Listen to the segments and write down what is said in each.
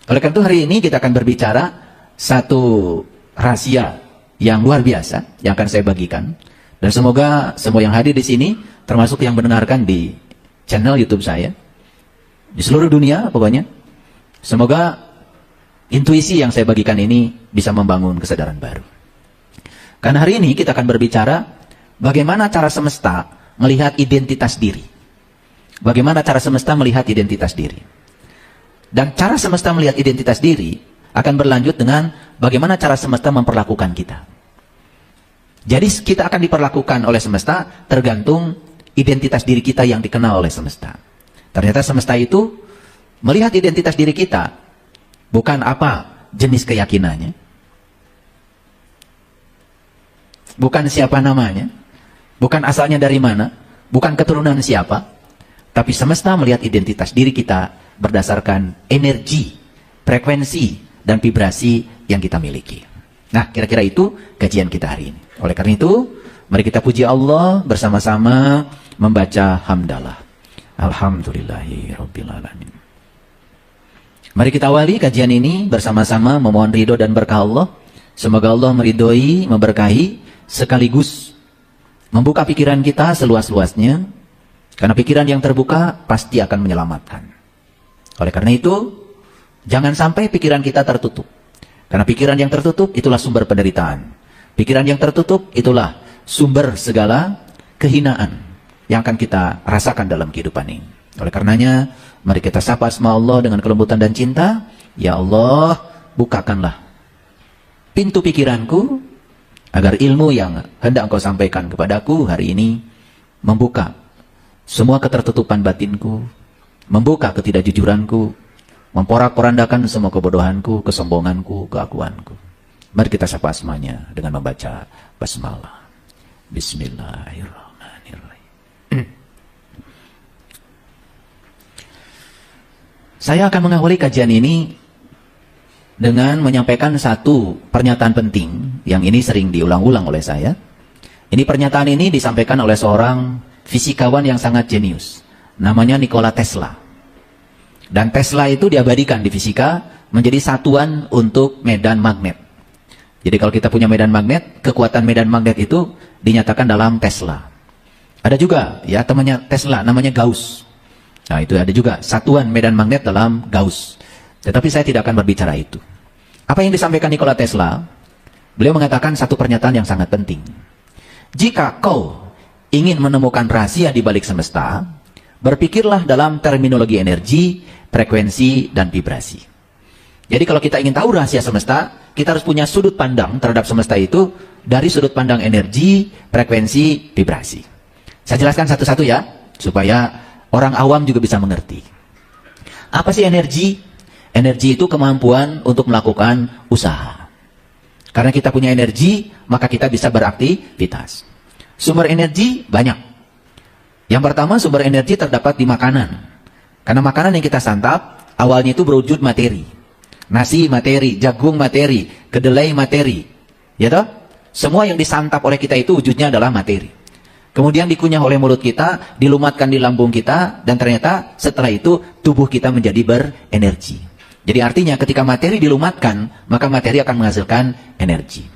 Oleh karena itu hari ini kita akan berbicara satu rahasia yang luar biasa yang akan saya bagikan. Dan semoga semua yang hadir di sini, termasuk yang mendengarkan di channel YouTube saya, di seluruh dunia pokoknya, semoga intuisi yang saya bagikan ini bisa membangun kesadaran baru. Karena hari ini kita akan berbicara bagaimana cara semesta melihat identitas diri. Bagaimana cara semesta melihat identitas diri. Dan cara semesta melihat identitas diri akan berlanjut dengan bagaimana cara semesta memperlakukan kita. Jadi kita akan diperlakukan oleh semesta tergantung identitas diri kita yang dikenal oleh semesta. Ternyata semesta itu melihat identitas diri kita bukan apa jenis keyakinannya, bukan siapa namanya, bukan asalnya dari mana, bukan keturunan siapa, tapi semesta melihat identitas diri kita berdasarkan energi, frekuensi, dan vibrasi yang kita miliki. Nah, kira-kira itu kajian kita hari ini. Oleh karena itu, mari kita puji Allah bersama-sama membaca hamdalah. Alhamdulillahirrabbilalamin. Mari kita awali kajian ini bersama-sama memohon ridho dan berkah Allah. Semoga Allah meridhoi, memberkahi, sekaligus membuka pikiran kita seluas-luasnya. Karena pikiran yang terbuka pasti akan menyelamatkan. Oleh karena itu, jangan sampai pikiran kita tertutup. Karena pikiran yang tertutup itulah sumber penderitaan. Pikiran yang tertutup itulah sumber segala kehinaan yang akan kita rasakan dalam kehidupan ini. Oleh karenanya, mari kita sapa asma Allah dengan kelembutan dan cinta. Ya Allah, bukakanlah pintu pikiranku agar ilmu yang hendak Engkau sampaikan kepadaku hari ini membuka semua ketertutupan batinku, membuka ketidakjujuranku, memporak-porandakan semua kebodohanku, kesombonganku, keakuanku. Mari kita sapa asmanya dengan membaca basmalah. Bismillahirrahmanirrahim. Saya akan mengawali kajian ini dengan menyampaikan satu pernyataan penting yang ini sering diulang-ulang oleh saya. Ini pernyataan ini disampaikan oleh seorang fisikawan yang sangat jenius. Namanya Nikola Tesla. Dan Tesla itu diabadikan di fisika menjadi satuan untuk medan magnet. Jadi kalau kita punya medan magnet, kekuatan medan magnet itu dinyatakan dalam Tesla. Ada juga ya temannya Tesla, namanya Gauss. Nah itu ada juga satuan medan magnet dalam Gauss. Tetapi saya tidak akan berbicara itu. Apa yang disampaikan Nikola Tesla? Beliau mengatakan satu pernyataan yang sangat penting. Jika kau ingin menemukan rahasia di balik semesta, berpikirlah dalam terminologi energi, frekuensi, dan vibrasi. Jadi kalau kita ingin tahu rahasia semesta, kita harus punya sudut pandang terhadap semesta itu dari sudut pandang energi, frekuensi, vibrasi. Saya jelaskan satu-satu ya, supaya orang awam juga bisa mengerti. Apa sih energi? Energi itu kemampuan untuk melakukan usaha. Karena kita punya energi, maka kita bisa beraktivitas. Sumber energi banyak. Yang pertama, sumber energi terdapat di makanan. Karena makanan yang kita santap, awalnya itu berwujud materi. Nasi materi, jagung materi, kedelai materi. Ya toh? Semua yang disantap oleh kita itu wujudnya adalah materi. Kemudian dikunyah oleh mulut kita, dilumatkan di lambung kita, dan ternyata setelah itu tubuh kita menjadi berenergi. Jadi artinya ketika materi dilumatkan, maka materi akan menghasilkan energi.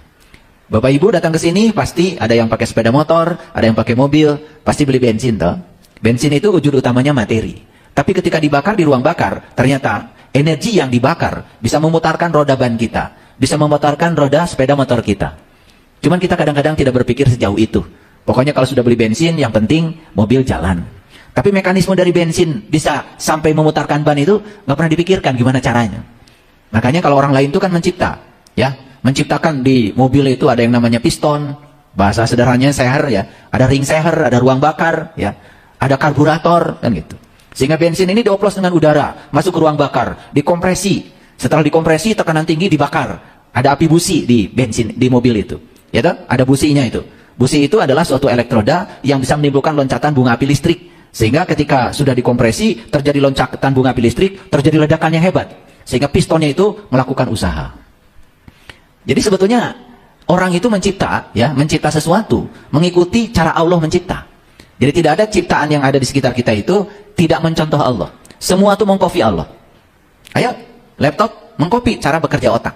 Bapak Ibu datang ke sini pasti ada yang pakai sepeda motor, ada yang pakai mobil, pasti beli bensin toh. Bensin itu wujud utamanya materi. Tapi ketika dibakar di ruang bakar, ternyata energi yang dibakar bisa memutarkan roda ban kita, bisa memutarkan roda sepeda motor kita. Cuman kita kadang-kadang tidak berpikir sejauh itu. Pokoknya kalau sudah beli bensin, yang penting mobil jalan. Tapi mekanisme dari bensin bisa sampai memutarkan ban itu nggak pernah dipikirkan gimana caranya. Makanya kalau orang lain itu kan mencipta, ya, menciptakan di mobil itu ada yang namanya piston, bahasa sederhananya seher ya, ada ring seher, ada ruang bakar, ya, ada karburator kan gitu. Sehingga bensin ini dioplos dengan udara, masuk ke ruang bakar, dikompresi. Setelah dikompresi tekanan tinggi dibakar. Ada api busi di bensin di mobil itu, ya toh? Ada businya itu. Busi itu adalah suatu elektroda yang bisa menimbulkan loncatan bunga api listrik. Sehingga ketika sudah dikompresi, terjadi loncatan bunga api listrik, terjadi ledakan yang hebat. Sehingga pistonnya itu melakukan usaha. Jadi sebetulnya orang itu mencipta, ya, mencipta sesuatu, mengikuti cara Allah mencipta. Jadi tidak ada ciptaan yang ada di sekitar kita itu tidak mencontoh Allah. Semua itu mengkopi Allah. Ayo, laptop mengcopy cara bekerja otak.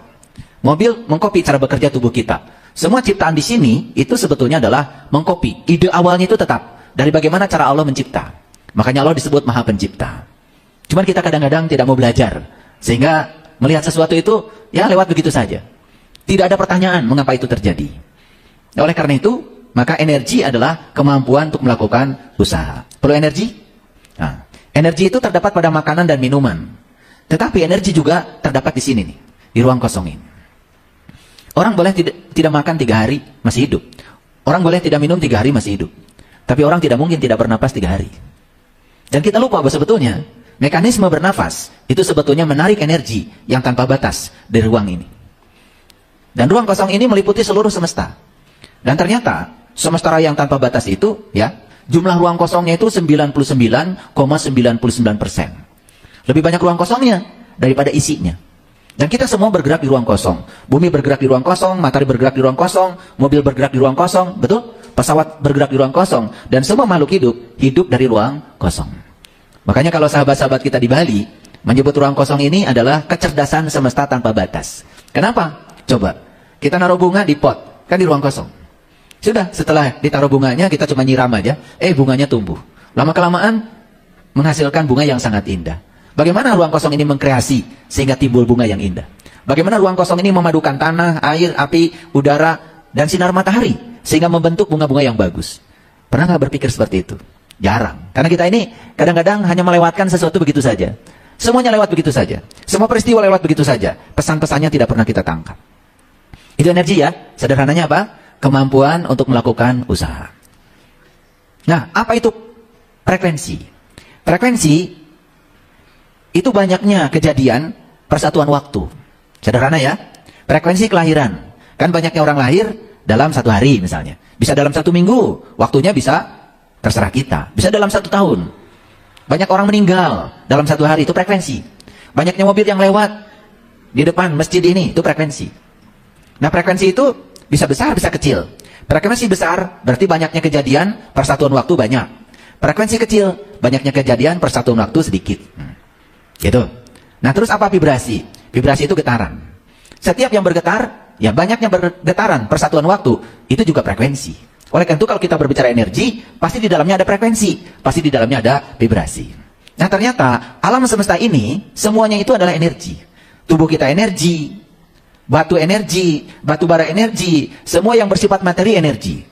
Mobil mengcopy cara bekerja tubuh kita. Semua ciptaan di sini itu sebetulnya adalah mengcopy. Ide awalnya itu tetap dari bagaimana cara Allah mencipta. Makanya Allah disebut Maha Pencipta. Cuman kita kadang-kadang tidak mau belajar. Sehingga melihat sesuatu itu ya lewat begitu saja. Tidak ada pertanyaan mengapa itu terjadi. Oleh karena itu, maka energi adalah kemampuan untuk melakukan usaha. Perlu energi? Nah, energi itu terdapat pada makanan dan minuman. Tetapi energi juga terdapat di sini nih, di ruang kosong ini. Orang boleh tidak makan 3 hari, masih hidup. Orang boleh tidak minum 3 hari, masih hidup. Tapi orang tidak mungkin tidak bernapas 3 hari. Dan kita lupa bahwa sebetulnya mekanisme bernafas itu sebetulnya menarik energi yang tanpa batas dari ruang ini. Dan ruang kosong ini meliputi seluruh semesta. Dan ternyata semesta yang tanpa batas itu, ya, jumlah ruang kosongnya itu 99,99%. Lebih banyak ruang kosongnya daripada isinya. Dan kita semua bergerak di ruang kosong. Bumi bergerak di ruang kosong, matahari bergerak di ruang kosong, mobil bergerak di ruang kosong, betul? Pesawat bergerak di ruang kosong. Dan semua makhluk hidup dari ruang kosong. Makanya kalau sahabat-sahabat kita di Bali menyebut ruang kosong ini adalah kecerdasan semesta tanpa batas. Kenapa? Coba, kita naruh bunga di pot, kan di ruang kosong. Sudah, setelah ditaruh bunganya, kita cuma nyiram aja, bunganya tumbuh. Lama-kelamaan menghasilkan bunga yang sangat indah. Bagaimana ruang kosong ini mengkreasi sehingga timbul bunga yang indah? Bagaimana ruang kosong ini memadukan tanah, air, api, udara, dan sinar matahari sehingga membentuk bunga-bunga yang bagus? Pernah nggak berpikir seperti itu? Jarang. Karena kita ini kadang-kadang hanya melewatkan sesuatu begitu saja. Semuanya lewat begitu saja. Semua peristiwa lewat begitu saja. Pesan-pesannya tidak pernah kita tangkap. Itu energi ya. Sederhananya apa? Kemampuan untuk melakukan usaha. Nah, apa itu frekuensi? Frekuensi itu banyaknya kejadian persatuan waktu. Sederhana ya. Frekuensi kelahiran. Kan banyaknya orang lahir dalam 1 hari misalnya. Bisa dalam 1 minggu. Waktunya bisa terserah kita. Bisa dalam 1 tahun. Banyak orang meninggal dalam 1 hari. Itu frekuensi. Banyaknya mobil yang lewat di depan masjid ini. Itu frekuensi. Nah, frekuensi itu bisa besar, bisa kecil. Frekuensi besar berarti banyaknya kejadian persatuan waktu banyak. Frekuensi kecil, banyaknya kejadian persatuan waktu sedikit. Gitu. Nah, terus apa vibrasi? Vibrasi itu getaran. Setiap yang bergetar, ya banyaknya bergetaran persatuan waktu, itu juga frekuensi. Oleh karena itu kalau kita berbicara energi, pasti di dalamnya ada frekuensi, pasti di dalamnya ada vibrasi. Nah, ternyata alam semesta ini semuanya itu adalah energi. Tubuh kita energi, batu energi, batu bara energi, semua yang bersifat materi energi.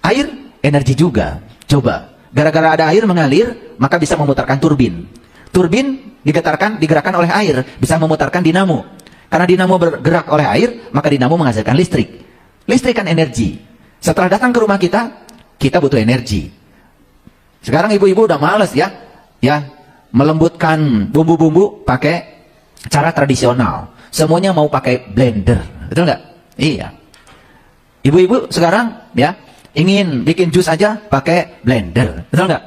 Air energi juga. Coba, gara-gara ada air mengalir, maka bisa memutarkan turbin. Turbin digerakkan oleh air, bisa memutarkan dinamo. Karena dinamo bergerak oleh air, maka dinamo menghasilkan listrik. Listrik kan energi. Setelah datang ke rumah kita, kita butuh energi. Sekarang ibu-ibu udah males ya, melembutkan bumbu-bumbu pakai cara tradisional. Semuanya mau pakai blender, betul nggak? Iya. Ibu-ibu sekarang ya ingin bikin jus aja pakai blender, betul nggak?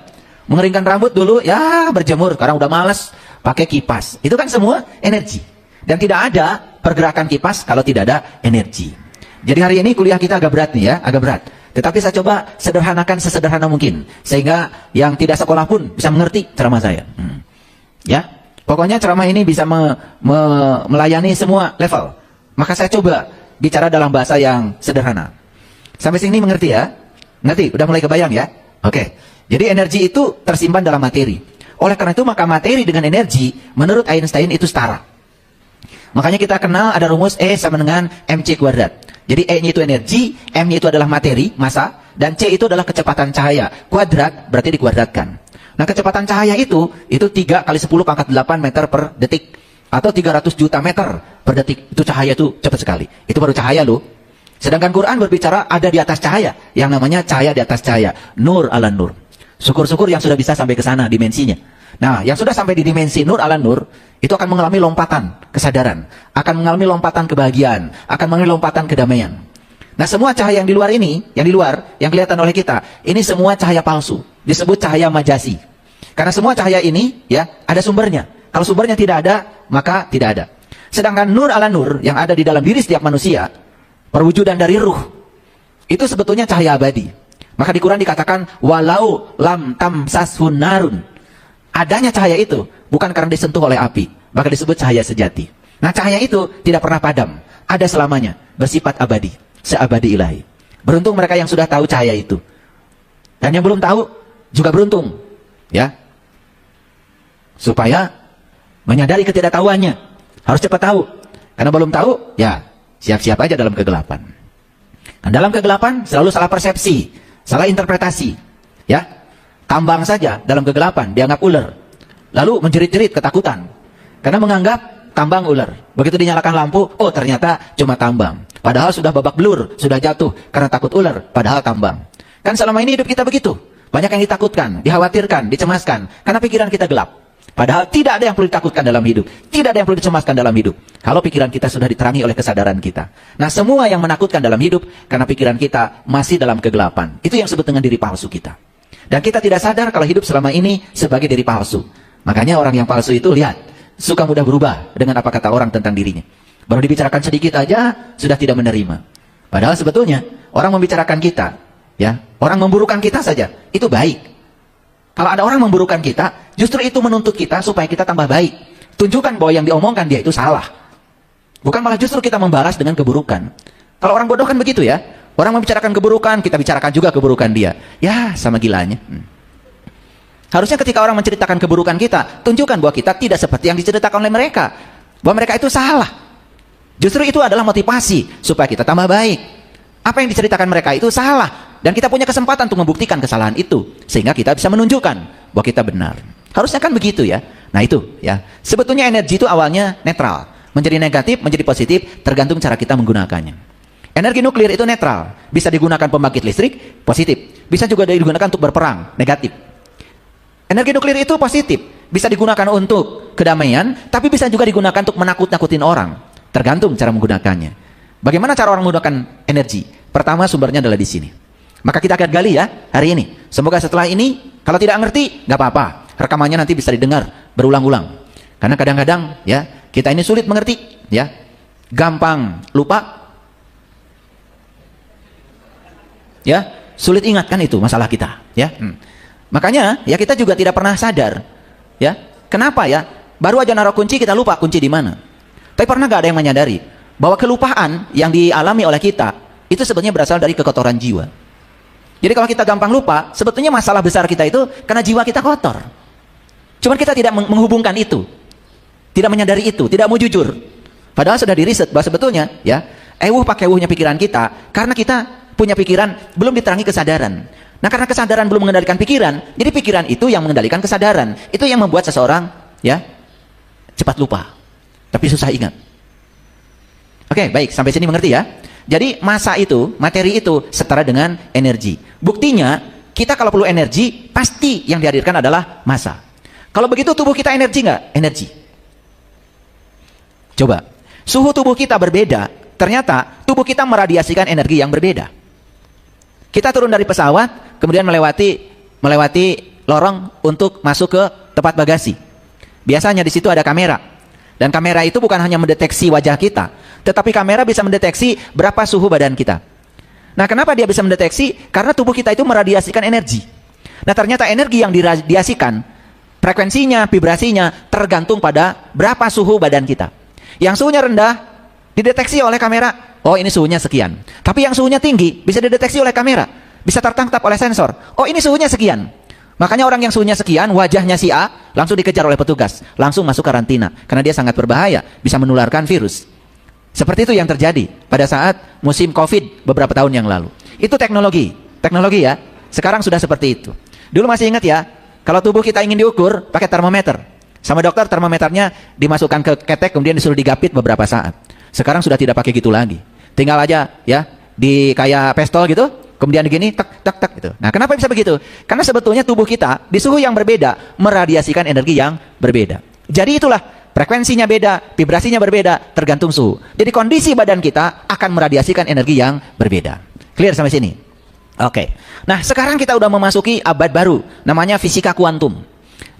Mengeringkan rambut dulu ya berjemur, sekarang udah malas pakai kipas. Itu kan semua energi. Dan tidak ada pergerakan kipas kalau tidak ada energi. Jadi hari ini kuliah kita agak berat nih ya, agak berat. Tetapi saya coba sederhanakan sesederhana mungkin sehingga yang tidak sekolah pun bisa mengerti ceramah saya. Ya, pokoknya ceramah ini bisa melayani semua level. Maka saya coba bicara dalam bahasa yang sederhana. Sampai sini mengerti ya? Ngerti? Udah mulai kebayang ya? Oke. Jadi energi itu tersimpan dalam materi. Oleh karena itu maka materi dengan energi menurut Einstein itu setara. Makanya kita kenal ada rumus E sama dengan mc kuadrat. Jadi E-nya itu energi, M-nya itu adalah materi, massa, dan C itu adalah kecepatan cahaya. Kuadrat berarti dikuadratkan. Nah, kecepatan cahaya itu 3 kali 10 pangkat 8 meter per detik. Atau 300 juta meter per detik. Itu cahaya itu cepat sekali. Itu baru cahaya loh. Sedangkan Quran berbicara ada di atas cahaya. Yang namanya cahaya di atas cahaya. Nur ala nur. Syukur-syukur yang sudah bisa sampai ke sana dimensinya. Nah, yang sudah sampai di dimensi nur ala nur, itu akan mengalami lompatan kesadaran. Akan mengalami lompatan kebahagiaan. Akan mengalami lompatan kedamaian. Nah, semua cahaya yang di luar ini, yang kelihatan oleh kita, ini semua cahaya palsu. Disebut cahaya majasi. Karena semua cahaya ini, ya, ada sumbernya. Kalau sumbernya tidak ada, maka tidak ada. Sedangkan nur ala nur, yang ada di dalam diri setiap manusia, perwujudan dari ruh, itu sebetulnya cahaya abadi. Maka di Quran dikatakan walau lam tamsashun narun. Adanya cahaya itu bukan karena disentuh oleh api, maka disebut cahaya sejati. Nah, cahaya itu tidak pernah padam, ada selamanya, bersifat abadi, seabadi ilahi. Beruntung mereka yang sudah tahu cahaya itu. Dan yang belum tahu juga beruntung, ya. Supaya menyadari ketidaktahuannya, harus cepat tahu. Karena belum tahu, ya siap-siap aja dalam kegelapan. Nah, dalam kegelapan selalu salah persepsi, salah interpretasi, ya. Tambang saja dalam kegelapan dianggap ular, lalu menjerit-jerit ketakutan karena menganggap tambang ular. Begitu dinyalakan lampu, oh ternyata cuma tambang. Padahal sudah babak belur, sudah jatuh karena takut ular, padahal tambang. Kan selama ini hidup kita begitu. Banyak yang ditakutkan, dikhawatirkan, dicemaskan karena pikiran kita gelap. Padahal tidak ada yang perlu ditakutkan dalam hidup, tidak ada yang perlu dicemaskan dalam hidup. Kalau pikiran kita sudah diterangi oleh kesadaran kita. Nah, semua yang menakutkan dalam hidup karena pikiran kita masih dalam kegelapan. Itu yang disebut dengan diri palsu kita. Dan kita tidak sadar kalau hidup selama ini sebagai diri palsu. Makanya orang yang palsu itu, lihat, suka mudah berubah dengan apa kata orang tentang dirinya. Baru dibicarakan sedikit aja sudah tidak menerima. Padahal sebetulnya orang membicarakan kita, ya, orang memburukan kita saja, itu baik. Kalau ada orang memburukan kita, justru itu menuntut kita supaya kita tambah baik. Tunjukkan bahwa yang diomongkan dia itu salah. Bukan malah justru kita membalas dengan keburukan. Kalau orang bodoh kan begitu ya. Orang membicarakan keburukan, kita bicarakan juga keburukan dia. Ya, sama gilanya. Harusnya ketika orang menceritakan keburukan kita, tunjukkan bahwa kita tidak seperti yang diceritakan oleh mereka. Bahwa mereka itu salah. Justru itu adalah motivasi supaya kita tambah baik. Apa yang diceritakan mereka itu salah. Dan kita punya kesempatan untuk membuktikan kesalahan itu. Sehingga kita bisa menunjukkan bahwa kita benar. Harusnya kan begitu ya. Nah itu ya. Sebetulnya energi itu awalnya netral. Menjadi negatif, menjadi positif, tergantung cara kita menggunakannya. Energi nuklir itu netral. Bisa digunakan pembangkit listrik, positif. Bisa juga digunakan untuk berperang, negatif. Energi nuklir itu positif. Bisa digunakan untuk kedamaian, tapi bisa juga digunakan untuk menakut-nakutin orang. Tergantung cara menggunakannya. Bagaimana cara orang menggunakan energi? Pertama, sumbernya adalah di sini. Maka kita akan gali ya hari ini. Semoga setelah ini, kalau tidak ngerti, nggak apa-apa. Rekamannya nanti bisa didengar berulang-ulang. Karena kadang-kadang ya kita ini sulit mengerti, ya, gampang lupa, ya, sulit ingat kan itu masalah kita, ya. Makanya ya kita juga tidak pernah sadar, ya. Kenapa ya? Baru aja naruh kunci kita lupa kunci di mana. Tapi pernah nggak ada yang menyadari bahwa kelupaan yang dialami oleh kita itu sebenarnya berasal dari kekotoran jiwa. Jadi kalau kita gampang lupa, sebetulnya masalah besar kita itu karena jiwa kita kotor. Cuman kita tidak menghubungkan itu. Tidak menyadari itu, tidak mau jujur. Padahal sudah diriset bahwa sebetulnya, ya, pakai pikiran kita, karena kita punya pikiran, belum diterangi kesadaran. Nah, karena kesadaran belum mengendalikan pikiran, jadi pikiran itu yang mengendalikan kesadaran. Itu yang membuat seseorang, ya, cepat lupa. Tapi susah ingat. Oke, baik, sampai sini mengerti ya? Jadi massa itu, materi itu setara dengan energi. Buktinya, kita kalau perlu energi, pasti yang dihadirkan adalah massa. Kalau begitu tubuh kita energi nggak? Energi. Coba, suhu tubuh kita berbeda, ternyata tubuh kita meradiasikan energi yang berbeda. Kita turun dari pesawat, kemudian melewati lorong untuk masuk ke tempat bagasi. Biasanya di situ ada kamera. Dan kamera itu bukan hanya mendeteksi wajah kita, tetapi kamera bisa mendeteksi berapa suhu badan kita. Nah, kenapa dia bisa mendeteksi? Karena tubuh kita itu meradiasikan energi. Nah, ternyata energi yang diradiasikan, frekuensinya, vibrasinya, tergantung pada berapa suhu badan kita. Yang suhunya rendah, dideteksi oleh kamera, oh ini suhunya sekian. Tapi yang suhunya tinggi, bisa dideteksi oleh kamera, bisa tertangkap oleh sensor, oh ini suhunya sekian. Makanya orang yang suhunya sekian, wajahnya si A, langsung dikejar oleh petugas, langsung masuk karantina. Karena dia sangat berbahaya, bisa menularkan virus. Seperti itu yang terjadi pada saat musim COVID beberapa tahun yang lalu. Itu teknologi ya. Sekarang sudah seperti itu. Dulu masih ingat ya, kalau tubuh kita ingin diukur, pakai termometer. Sama dokter, termometernya dimasukkan ke ketek, kemudian disuruh digapit beberapa saat. Sekarang sudah tidak pakai gitu lagi. Tinggal aja ya, di kayak pistol gitu, kemudian begini, tak, tak, tak, gitu. Nah, kenapa bisa begitu? Karena sebetulnya tubuh kita di suhu yang berbeda meradiasikan energi yang berbeda. Jadi itulah frekuensinya beda, vibrasinya berbeda, tergantung suhu. Jadi kondisi badan kita akan meradiasikan energi yang berbeda. Clear sampai sini? Oke. Nah, sekarang kita udah memasuki abad baru, namanya fisika kuantum.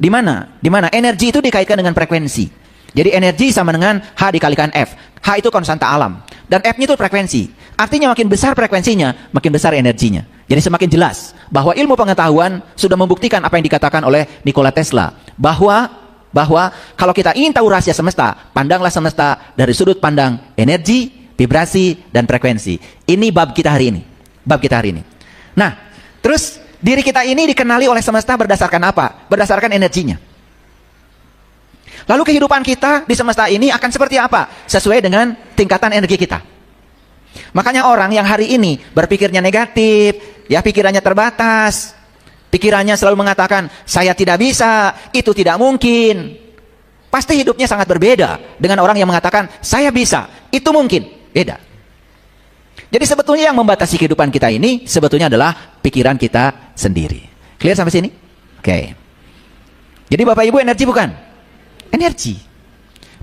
Di mana energi itu dikaitkan dengan frekuensi. Jadi energi sama dengan H dikalikan F. H itu konstanta alam. Dan F-nya itu frekuensi. Artinya makin besar frekuensinya, makin besar energinya. Jadi semakin jelas bahwa ilmu pengetahuan sudah membuktikan apa yang dikatakan oleh Nikola Tesla. Bahwa bahwa kalau kita ingin tahu rahasia semesta, pandanglah semesta dari sudut pandang energi, vibrasi, dan frekuensi. Ini bab kita hari ini. Bab kita hari ini. Nah, terus diri kita ini dikenali oleh semesta berdasarkan apa? Berdasarkan energinya. Lalu kehidupan kita di semesta ini akan seperti apa? Sesuai dengan tingkatan energi kita. Makanya orang yang hari ini berpikirnya negatif, ya pikirannya terbatas, pikirannya selalu mengatakan, saya tidak bisa, itu tidak mungkin. Pasti hidupnya sangat berbeda dengan orang yang mengatakan, saya bisa, itu mungkin. Beda. Jadi sebetulnya yang membatasi kehidupan kita ini, sebetulnya adalah pikiran kita sendiri. Clear sampai sini? Oke. Jadi Bapak Ibu energi bukan? Energi.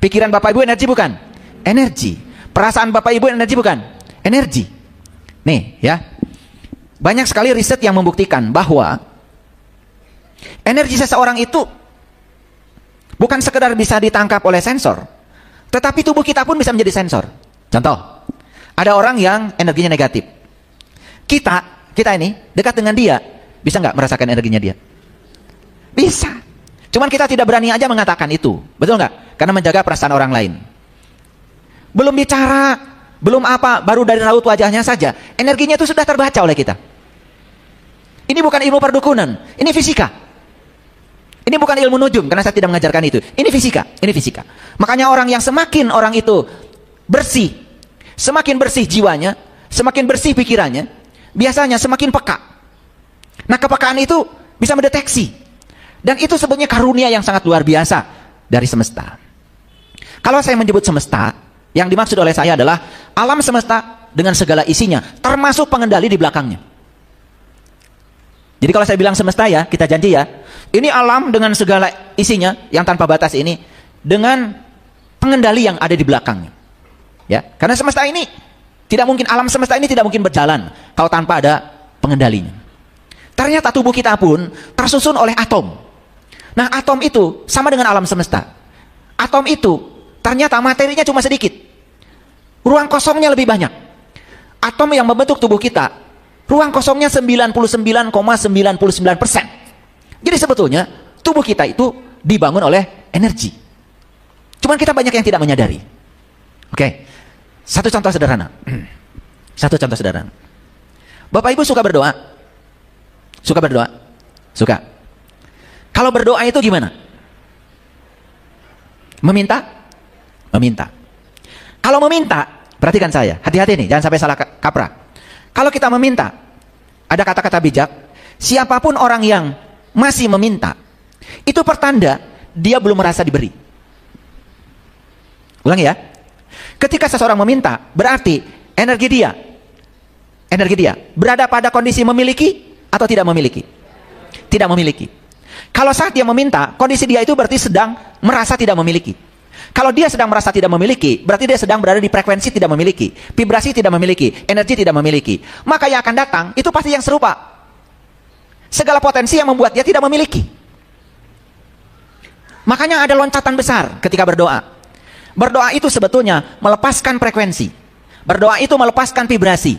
Pikiran Bapak Ibu energi bukan? Energi. Perasaan Bapak Ibu energi bukan? Energi. Nih ya. Banyak sekali riset yang membuktikan bahwa energi seseorang itu bukan sekedar bisa ditangkap oleh sensor, tetapi tubuh kita pun bisa menjadi sensor. Contoh, ada orang yang energinya negatif. Kita ini dekat dengan dia, bisa nggak merasakan energinya dia? Bisa. Cuman kita tidak berani aja mengatakan itu, betul nggak? Karena menjaga perasaan orang lain. Belum bicara, belum apa, baru dari raut wajahnya saja, energinya itu sudah terbaca oleh kita. Ini bukan ilmu perdukunan, ini fisika. Ini bukan ilmu nujum, karena saya tidak mengajarkan itu. Ini fisika, ini fisika. Makanya orang yang semakin orang itu bersih, semakin bersih jiwanya, semakin bersih pikirannya, biasanya semakin peka. Nah, kepekaan itu bisa mendeteksi. Dan itu sebenarnya karunia yang sangat luar biasa dari semesta. Kalau saya menyebut semesta, yang dimaksud oleh saya adalah alam semesta dengan segala isinya, termasuk pengendali di belakangnya. Jadi kalau saya bilang semesta ya, kita janji ya, ini alam dengan segala isinya yang tanpa batas ini, dengan pengendali yang ada di belakangnya. Ya, karena semesta ini tidak mungkin, alam semesta ini tidak mungkin berjalan kalau tanpa ada pengendalinya. Ternyata tubuh kita pun tersusun oleh atom. Nah, atom itu sama dengan alam semesta. Atom itu ternyata materinya cuma sedikit, ruang kosongnya lebih banyak. Atom yang membentuk tubuh kita, ruang kosongnya 99,99%. Jadi sebetulnya tubuh kita itu dibangun oleh energi. Cuman kita banyak yang tidak menyadari. Oke. Satu contoh sederhana. Satu contoh sederhana. Bapak Ibu suka berdoa? Suka berdoa? Suka. Kalau berdoa itu gimana? Meminta? Meminta. Kalau meminta, perhatikan saya, hati-hati nih, jangan sampai salah kaprah. Kalau kita meminta, ada kata-kata bijak, siapapun orang yang masih meminta, itu pertanda dia belum merasa diberi. Ulangi ya. Ketika seseorang meminta, berarti energi dia berada pada kondisi memiliki atau tidak memiliki? Tidak memiliki. Kalau saat dia meminta, kondisi dia itu berarti sedang merasa tidak memiliki. Kalau dia sedang merasa tidak memiliki, berarti dia sedang berada di frekuensi tidak memiliki, vibrasi tidak memiliki, energi tidak memiliki. Maka yang akan datang, itu pasti yang serupa. Segala potensi yang membuat dia tidak memiliki. Makanya ada loncatan besar ketika berdoa. Berdoa itu sebetulnya melepaskan frekuensi. Berdoa itu melepaskan vibrasi.